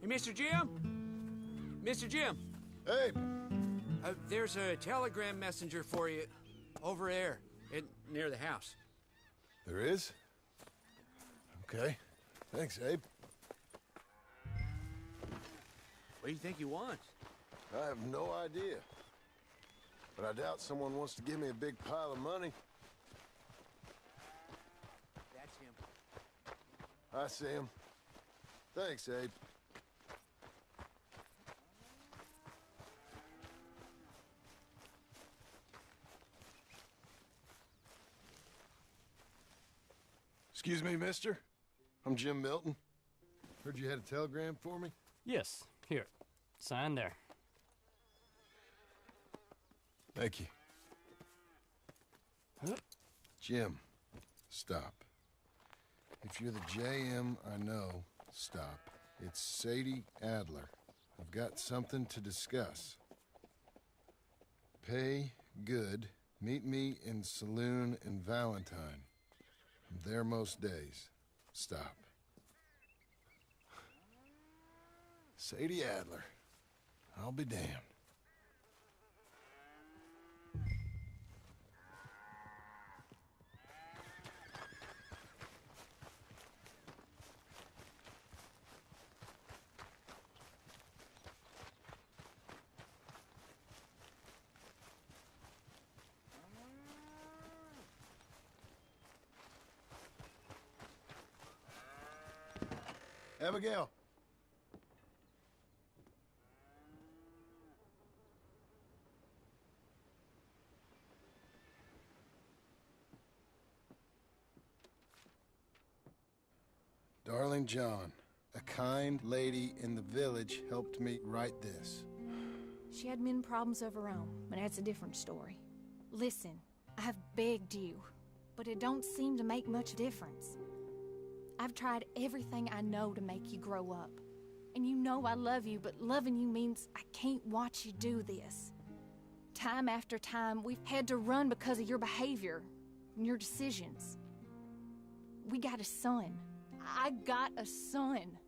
Hey, Mr. Jim? Mr. Jim, Hey, there's a telegram messenger for you over there, near the house. there is? Okay. Thanks, Abe. What do you think he wants? I have no idea. But I doubt someone wants to give me a big pile of money. That's him. I see him. Thanks, Abe. Excuse me, mister. I'm Jim Milton. Heard you had a telegram for me? Yes, here. Sign there. Thank you. Jim, stop. If you're the JM I know, stop. It's Sadie Adler. I've got something to discuss. Pay good. Meet me in saloon in Valentine. I'm there most days. Stop. Sadie Adler. I'll be damned. Abigail. Darling John, a kind lady in the village helped me write this. She had men problems of her own, but that's a different story. Listen, I've begged you, but it don't seem to make much difference. I've tried everything I know to make you grow up. And you know I love you, but loving you means I can't watch you do this. Time after time, we've had to run because of your behavior and your decisions. We got a son. I got a son.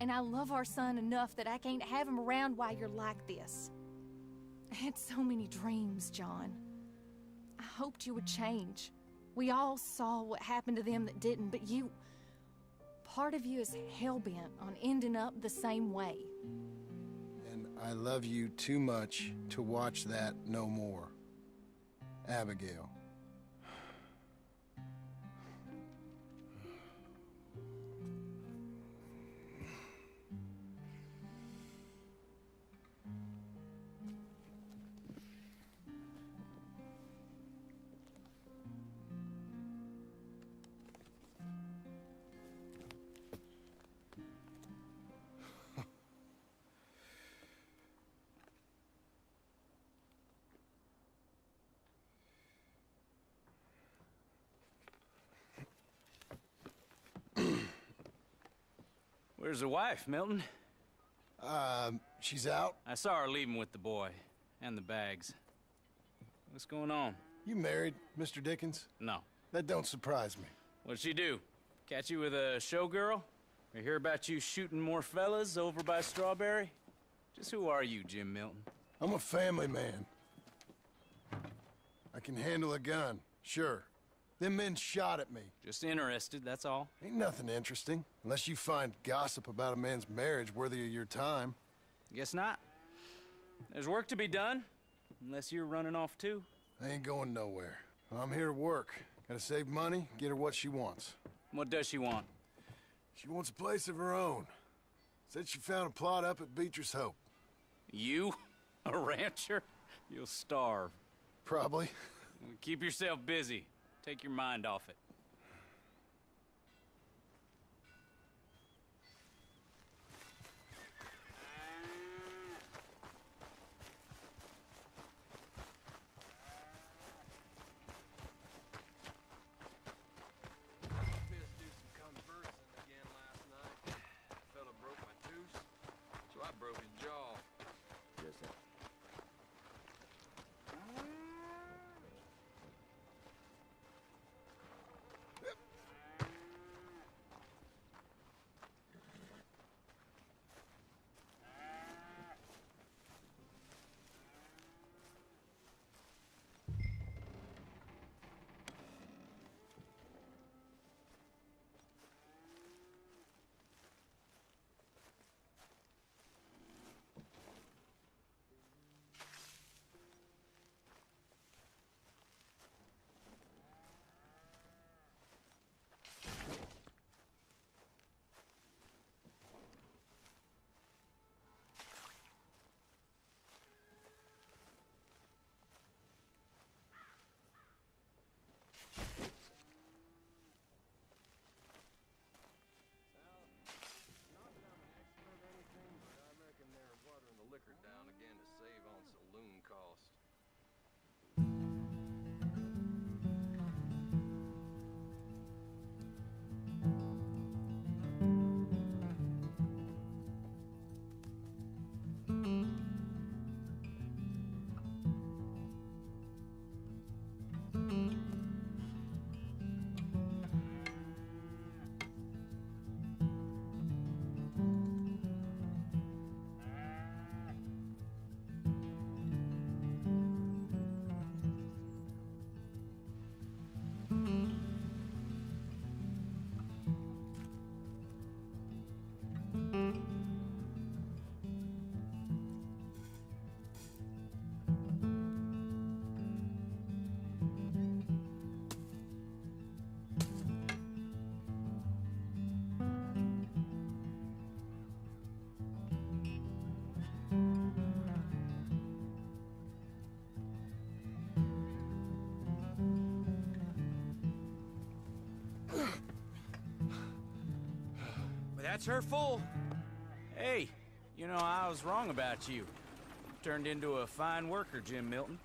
And I love our son enough that I can't have him around while you're like this. I had so many dreams, John. I hoped you would change. We all saw what happened to them that didn't, but you... Part of you is hell-bent on ending up the same way. And I love you too much to watch that no more. Abigail. Where's the wife, Milton? She's out. I saw her leaving with the boy. And the bags. What's going on? You married, Mr. Dickens? No. That don't surprise me. What'd she do? Catch you with a showgirl? Or hear about you shooting more fellas over by Strawberry? Just who are you, Jim Milton? I'm a family man. I can handle a gun, sure. Them men shot at me. Just interested, that's all. Ain't nothing interesting, unless you find gossip about a man's marriage worthy of your time. Guess not. There's work to be done, unless you're running off too. I ain't going nowhere. I'm here to work. Gotta save money, get her what she wants. What does she want? She wants a place of her own. Said she found a plot up at Beecher's Hope. You? A rancher? You'll starve. Probably. Keep yourself busy. Take your mind off it. That's her full. Hey, you know, I was wrong about you. Turned into a fine worker, Jim Milton.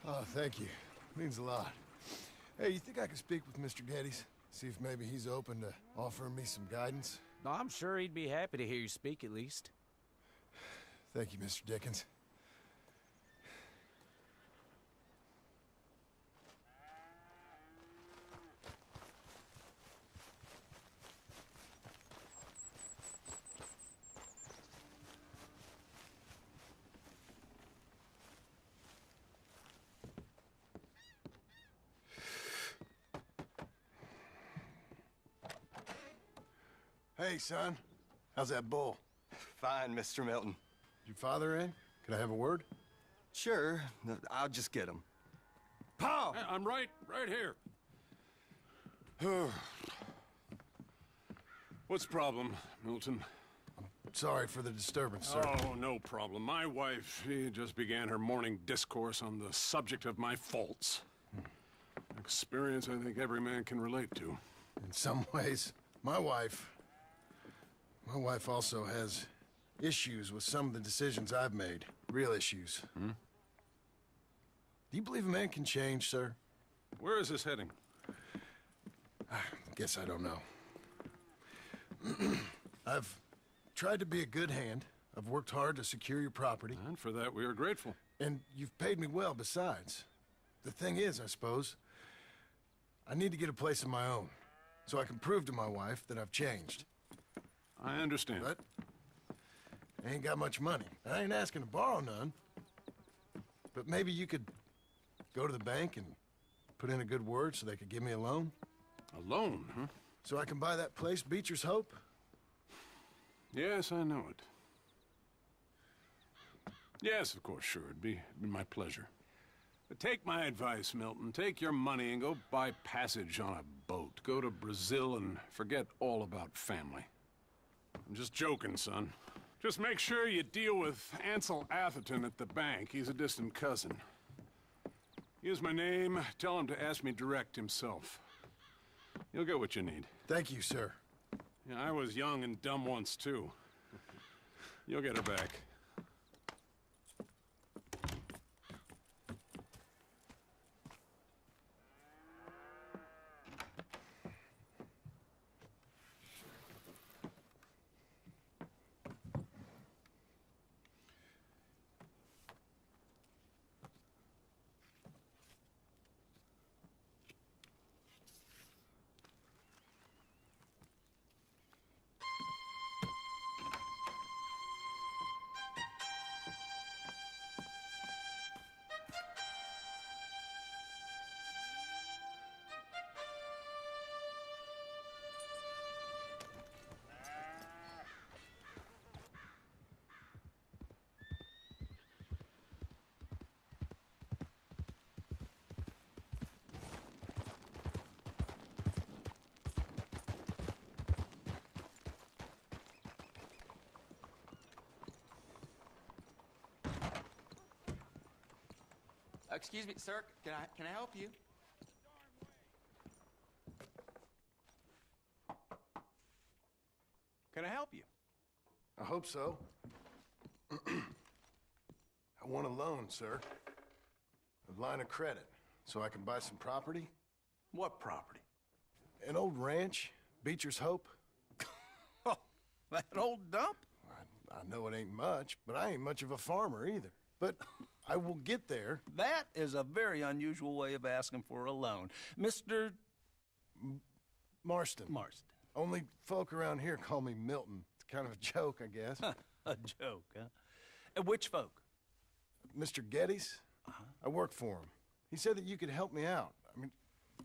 Oh, thank you. Means a lot. Hey, you think I could speak with Mr. Geddes? See if maybe he's open to offering me some guidance? No, I'm sure he'd be happy to hear you speak at least. Thank you, Mr. Dickens. Hey, son. How's that bull? Fine, Mr. Milton. Your father in? Can I have a word? Sure, I'll just get him. Pa! I'm right here. What's the problem, Milton? Sorry for the disturbance, sir. Oh, no problem. My wife, she just began her morning discourse on the subject of my faults. Experience I think every man can relate to. In some ways, my wife also has issues with some of the decisions I've made. Real issues. Hmm? Do you believe a man can change, sir? Where is this heading? I guess I don't know. I've tried to be a good hand. I've worked hard to secure your property. And for that, we are grateful. And you've paid me well besides. The thing is, I suppose, I need to get a place of my own, so I can prove to my wife that I've changed. I understand. But I ain't got much money. I ain't asking to borrow none. But maybe you could go to the bank and put in a good word so they could give me a loan? A loan, huh? So I can buy that place, Beecher's Hope? Yes, I know it. Yes, of course, sure. It'd be my pleasure. But take my advice, Milton. Take your money and go buy passage on a boat. Go to Brazil and forget all about family. I'm just joking, son. Just make sure you deal with Ansel Atherton at the bank. He's a distant cousin. Here's my name. Tell him to ask me direct himself. You'll get what you need. Thank you, sir. Yeah, I was young and dumb once, too. You'll get her back. Excuse me, sir. Can I help you? Can I help you? I hope so. I want a loan, sir. A line of credit, so I can buy some property. What property? An old ranch, Beecher's Hope. Oh, that old dump? I know it ain't much, but I ain't much of a farmer either. But I will get there. That is a very unusual way of asking for a loan. Mr. Marston. Marston. Only folk around here call me Milton. It's kind of a joke, I guess. A joke, huh? And which folk? Mr. Geddes? I work for him. He said that you could help me out. I mean,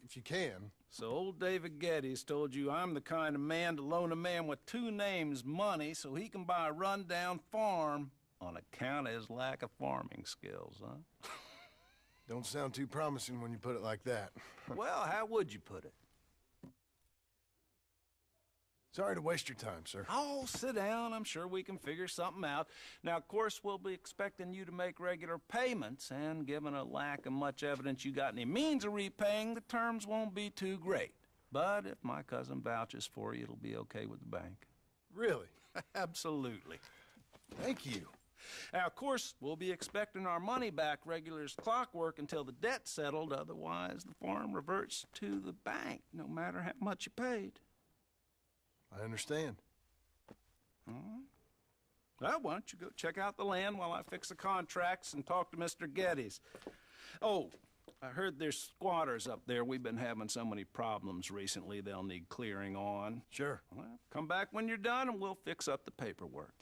if you can. So old David Geddes told you I'm the kind of man to loan a man with two names money so he can buy a rundown farm on account of his lack of farming skills, huh? Don't sound too promising when you put it like that. Well, how would you put it? Sorry to waste your time, sir. Oh, sit down. I'm sure we can figure something out. Now, of course, we'll be expecting you to make regular payments, and given a lack of much evidence you got any means of repaying, the terms won't be too great. But if my cousin vouches for you, it'll be okay with the bank. Really? Absolutely. Thank you. Now, of course, we'll be expecting our money back regular as clockwork until the debt's settled. Otherwise, the farm reverts to the bank, no matter how much you paid. I understand. Well, why don't you go check out the land while I fix the contracts and talk to Mr. Geddes. Oh, I heard there's squatters up there. We've been having so many problems recently, they'll need clearing on. Sure. Well, come back when you're done and we'll fix up the paperwork.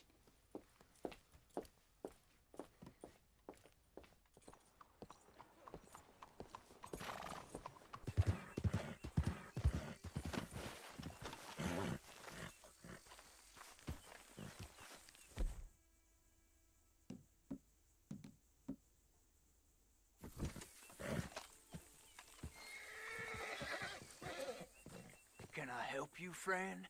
Can I help you, friend?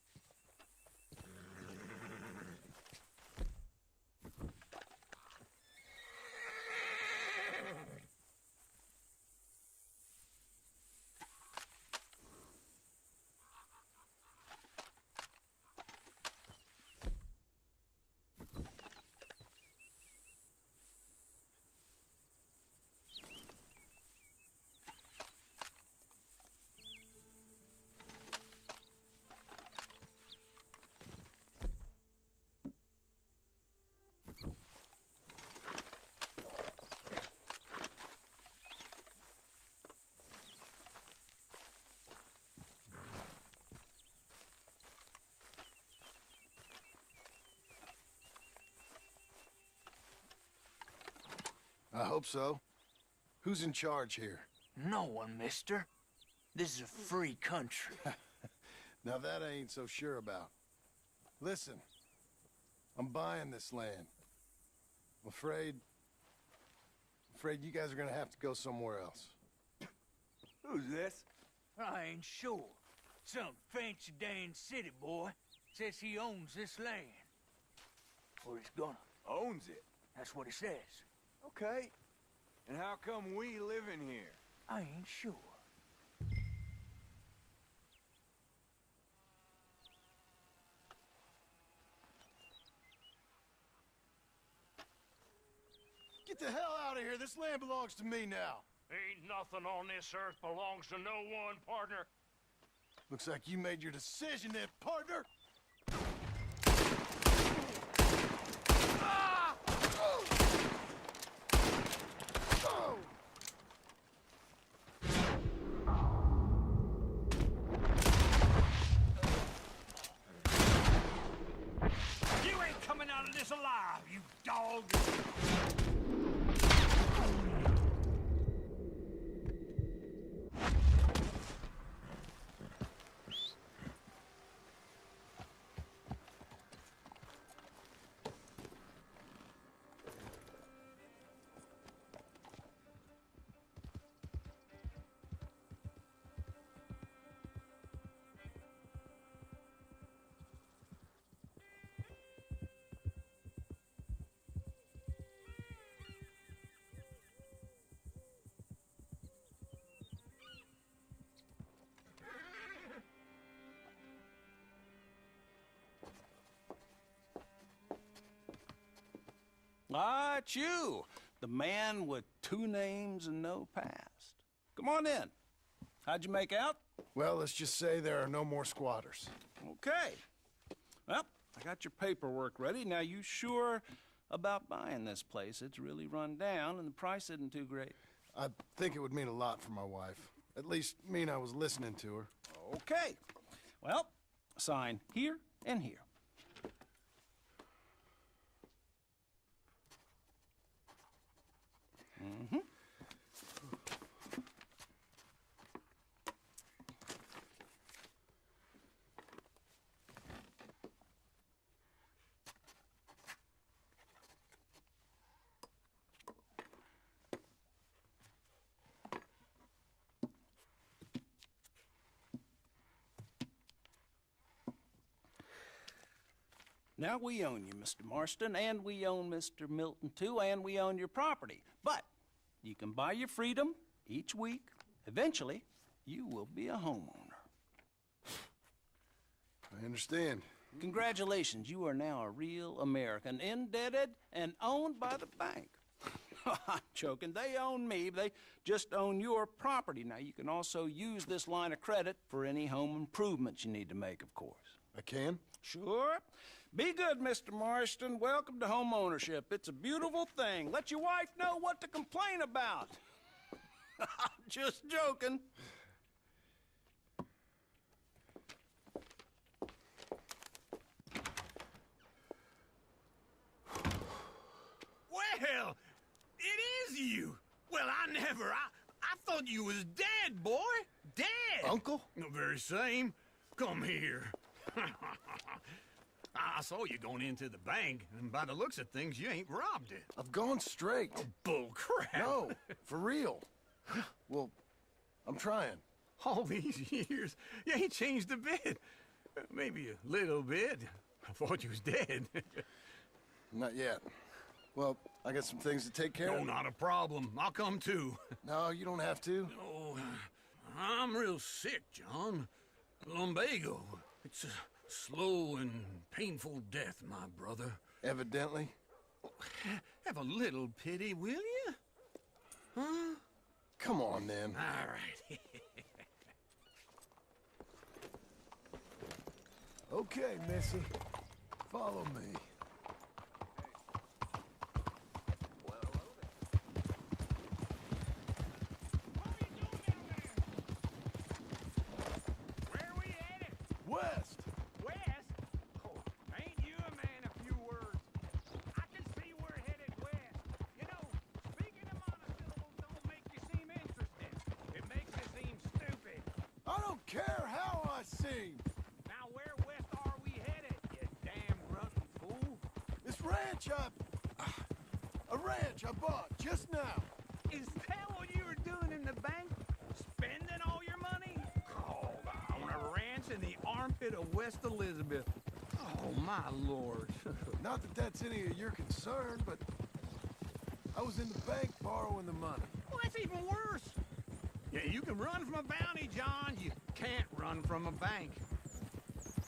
I hope so. Who's in charge here? No one, mister. This is a free country. Now that I ain't so sure about. Listen, I'm buying this land. I'm afraid you guys are gonna have to go somewhere else. Who's this? I ain't sure. Some fancy Dan city boy says he owns this land. Or he's gonna. Owns it? That's what he says. Okay. And how come we live in here? I ain't sure. Get the hell out of here. This land belongs to me now. Ain't nothing on this earth belongs to no one, partner. Looks like you made your decision then, partner. Ah! Oh! Oh! You ain't coming out of this alive, you dog! Ah, it's you, the man with 2 names and no past. Come on in. How'd you make out? Well, let's just say there are no more squatters. Okay. Well, I got your paperwork ready. Now, you sure about buying this place? It's really run down, and the price isn't too great. I think it would mean a lot for my wife. At least mean I was listening to her. Okay. Well, sign here and here. Mm-hmm. Now we own you, Mr. Marston, and we own Mr. Milton, too, and we own your property. But you can buy your freedom each week. Eventually, you will be a homeowner. I understand. Congratulations, you are now a real American, indebted and owned by the bank. I'm joking. They own me. They just own your property. Now, you can also use this line of credit for any home improvements you need to make, of course. I can? Sure. Be good, Mr. Marston. Welcome to home ownership. It's a beautiful thing. Let your wife know what to complain about. Just joking. Well, it is you. Well, I thought you was dead, boy. Dead. Uncle? The very same. Come here. I saw you going into the bank, and by the looks of things, you ain't robbed it. I've gone straight. Oh, bull crap. No, for real. Well, I'm trying. All these years, you ain't changed a bit. Maybe a little bit. I thought you was dead. Not yet. Well, I got some things to take care No, of. not a problem. I'll come too. No, you don't have to. Oh, I'm real sick, John. Lumbago. It's a slow and painful death, my brother. Evidently. Have a little pity, will you? Huh? Come on, then. All right. Okay, Missy. Follow me. Where we headed? West! West? Oh, ain't you a man of few words? I can see we're headed west. You know, speaking of monosyllables don't make you seem interested. It makes you seem stupid. I don't care how I seem. Now where west are we headed, you damn grunting fool? This ranch a ranch I bought just now. Is that what you were doing in the bank? Spending all your money? Oh, on a ranch in the armpit of West Elizabeth. Oh, my lord. Not that that's any of your concern, but I was in the bank borrowing the money. Well, that's even worse. Yeah, you can run from a bounty, John. You can't run from a bank.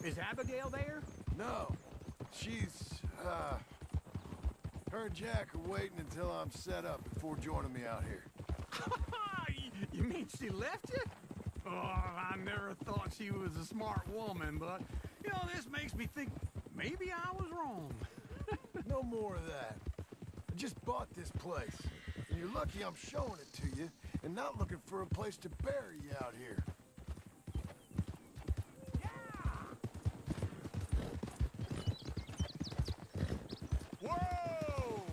Is Abigail there? No, she's, her and Jack are waiting until I'm set up before joining me out here. You mean she left you? Oh, I never thought she was a smart woman, but, you know, this makes me think maybe I was wrong. No more of that. I just bought this place, and you're lucky I'm showing it to you and not looking for a place to bury you out here. Whoa!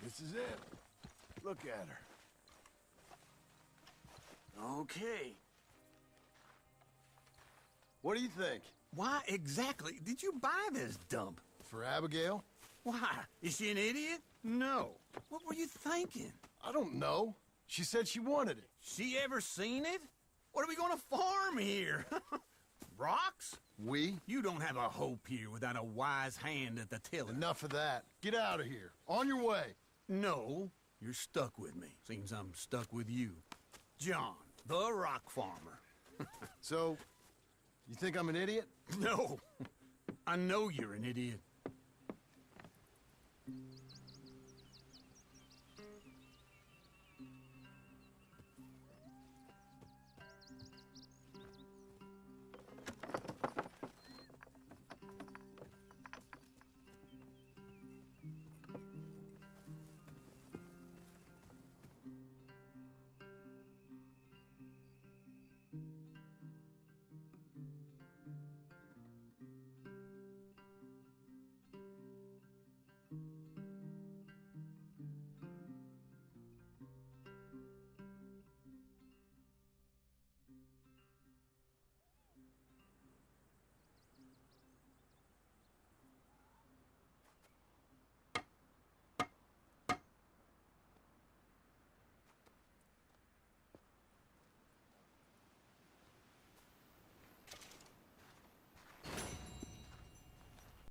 This is it. Look at her. Okay. What do you think? Why exactly did you buy this dump? For Abigail? Why? Is she an idiot? No. What were you thinking? I don't know. She said she wanted it. She ever seen it? What are we gonna farm here? Rocks? We? You don't have a hope here without a wise hand at the tiller. Enough of that. Get out of here. On your way. No, you're stuck with me. Seems I'm stuck with you. John, the rock farmer. So, you think I'm an idiot? No. I know you're an idiot.